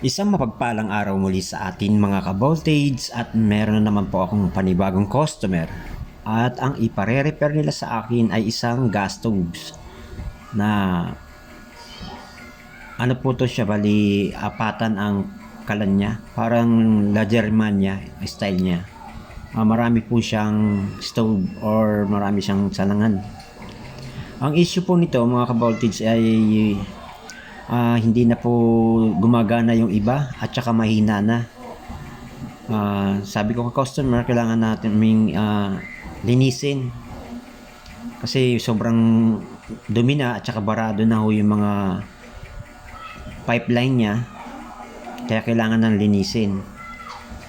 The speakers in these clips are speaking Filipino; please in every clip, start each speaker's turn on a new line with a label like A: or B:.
A: Isang mapagpalang araw muli sa atin mga ka-voltage at meron na naman po akong panibagong customer. At ang ipare-repair nila sa akin ay isang gas stoves na ano po to siya, bali apatan ang kalan niya. Parang La Germania style niya. Marami po siyang stove or marami siyang salangan. Ang issue po nito mga ka-voltage ay hindi na po gumagana yung iba at saka mahina na. Sabi ko ka customer, kailangan natin linisin kasi sobrang dumi na at saka barado na ho yung mga pipeline niya, kaya kailangan ng linisin.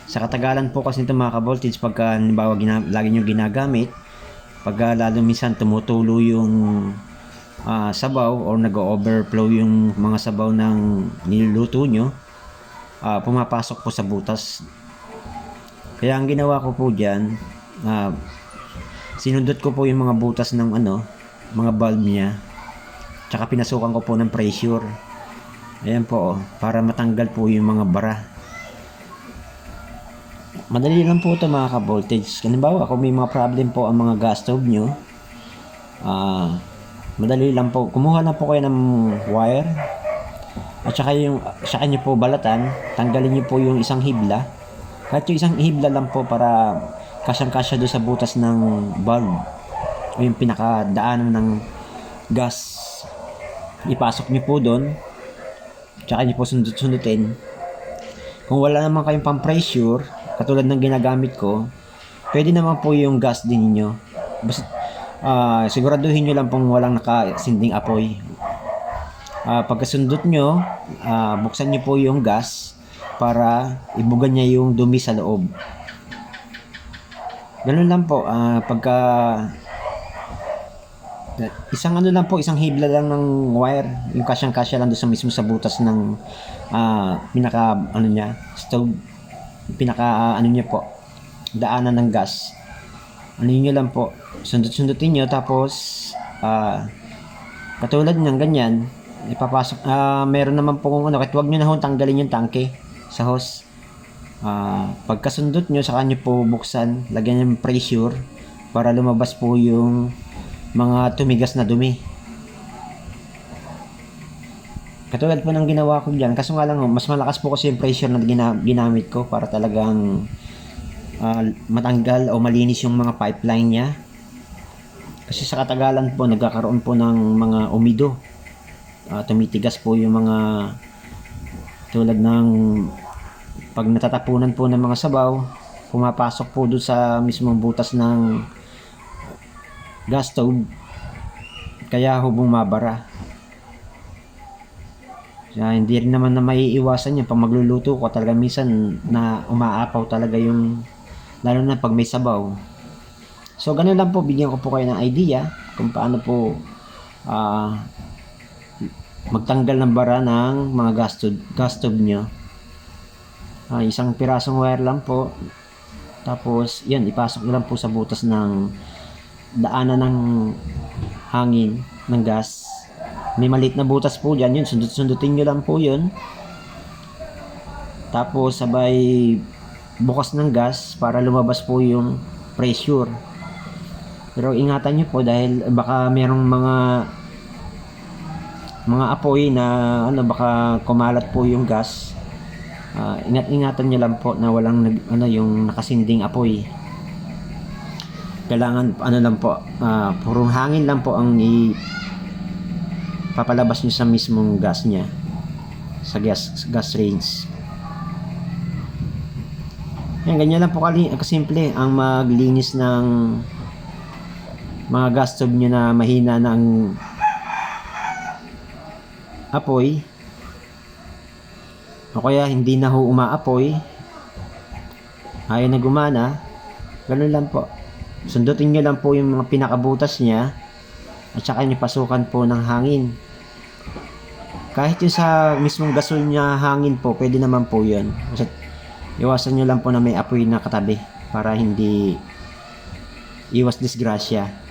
A: Sa katagalan po kasi nito mga ka-voltage, pagka halimbawa lagi nyo ginagamit, pagka lalo minsan tumutulo yung sabaw or nag-overflow yung mga sabaw ng niluluto nyo, pumapasok po sa butas. Kaya ang ginawa ko po dyan, sinundot ko po yung mga butas ng mga valve niya, tsaka pinasukan ko po ng pressure. Ayan po, para matanggal po yung mga bara. Madali lang po ito mga ka-voltage. Halimbawa kung may mga problem po ang mga gas stove nyo, madali lang po, kumuha lang po kayo ng wire at saka nyo po balatan, tanggalin nyo po yung isang hibla, kahit yung isang hibla lang po para kasyang-kasya doon sa butas ng valve o yung pinakadaanan ng gas. Ipasok nyo po doon, tsaka nyo po sundot-sundutin. Kung wala naman kayong pang pressure katulad ng ginagamit ko, pwede naman po yung gas din niyo. Basta siguraduhin nyo lang pong walang nakasinding apoy. Pagkasundot nyo, buksan nyo po yung gas para ibugan niya yung dumi sa loob. Ganun lang po. Pagka isang lang po, isang hibla lang ng wire, yung kasyang-kasya lang doon sa mismo sa butas ng pinaka niya, stove, pinaka niya po, daanan ng gas. Nyo lang po, sundot-sundutin nyo, tapos katulad ng ganyan, ipapasok. Meron naman po kung kahit huwag nyo na tanggalin yung tangke sa hose. Pagkasundot nyo, saka nyo po buksan, lagyan ng pressure para lumabas po yung mga tumigas na dumi. Katulad po ng ginawa ko dyan, kaso nga lang mas malakas po kasi yung pressure na ginamit ko para talagang matanggal o malinis yung mga pipeline niya. Kasi sa katagalan po nagkakaroon po ng mga umido, tumitigas po yung mga tulad ng pag natatapunan po ng mga sabaw, pumapasok po doon sa mismong butas ng gas stove, kaya hubong mabara. Hindi rin naman na maiiwasan yan pag magluluto ko, talaga minsan na umaapaw talaga yung, lalo na pag may sabaw. So ganun lang po, bigyan ko po kayo ng idea kung paano po magtanggal ng bara ng mga gas stove nyo. Isang pirasong wire lang po, tapos yan, ipasok lang po sa butas ng daanan ng hangin ng gas. May maliit na butas po dyan, yun, sundutin nyo lang po yun, tapos sabay bukas ng gas para lumabas po yung pressure. Pero ingatan nyo po dahil baka merong mga apoy na baka kumalat po yung gas. Ingatan nyo lang po na walang yung nakasinding apoy. Kailangan lang po, purong hangin lang po ang papalabas nyo sa mismong gas nya, sa gas range. Yan, ganyan lang po kasimple ang maglinis ng mga gas stove nyo na mahina ng apoy o kaya hindi na ho umaapoy, ayaw na gumana. Ganun lang po, sundutin nyo lang po yung mga pinakabutas nya at saka nyo pasukan po ng hangin. Kahit yung sa mismong gasol nya hangin po, pwede naman po yun. Kasi iwasan nyo lang po na may apoy na katabi para hindi iwas disgrasya.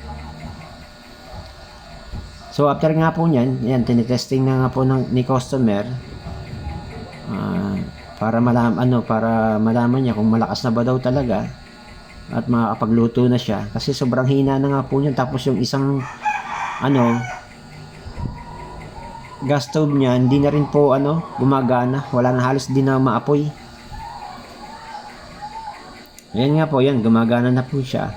A: So after nga po nyan, yan, tinitesting na nga po ni customer. Ah, para malaman niya kung malakas na ba daw talaga at makakapagluto na siya kasi sobrang hina na nga po niyan, tapos yung isang gas stove niya hindi na rin po gumagana, wala na, halos di na maapoy. Ayan nga po, yan, gumagana na po siya.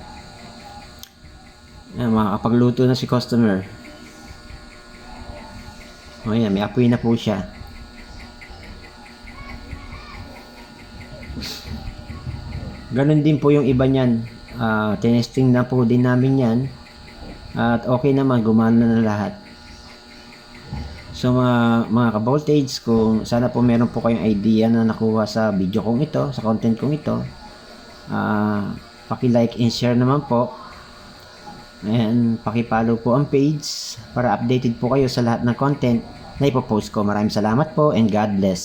A: Ayan, makakapagluto na si customer. Ayan, may apoy na po siya. Ganon din po yung iba niyan. Tinesting na po din namin yan. At okay naman, gumana na lahat. So mga ka-voltage, kung sana po meron po kayong idea na nakuha sa video kong ito, sa content kong ito, paki-like and share naman po. And paki-follow po ang page para updated po kayo sa lahat ng content na ipopost ko. Maraming salamat po and God bless.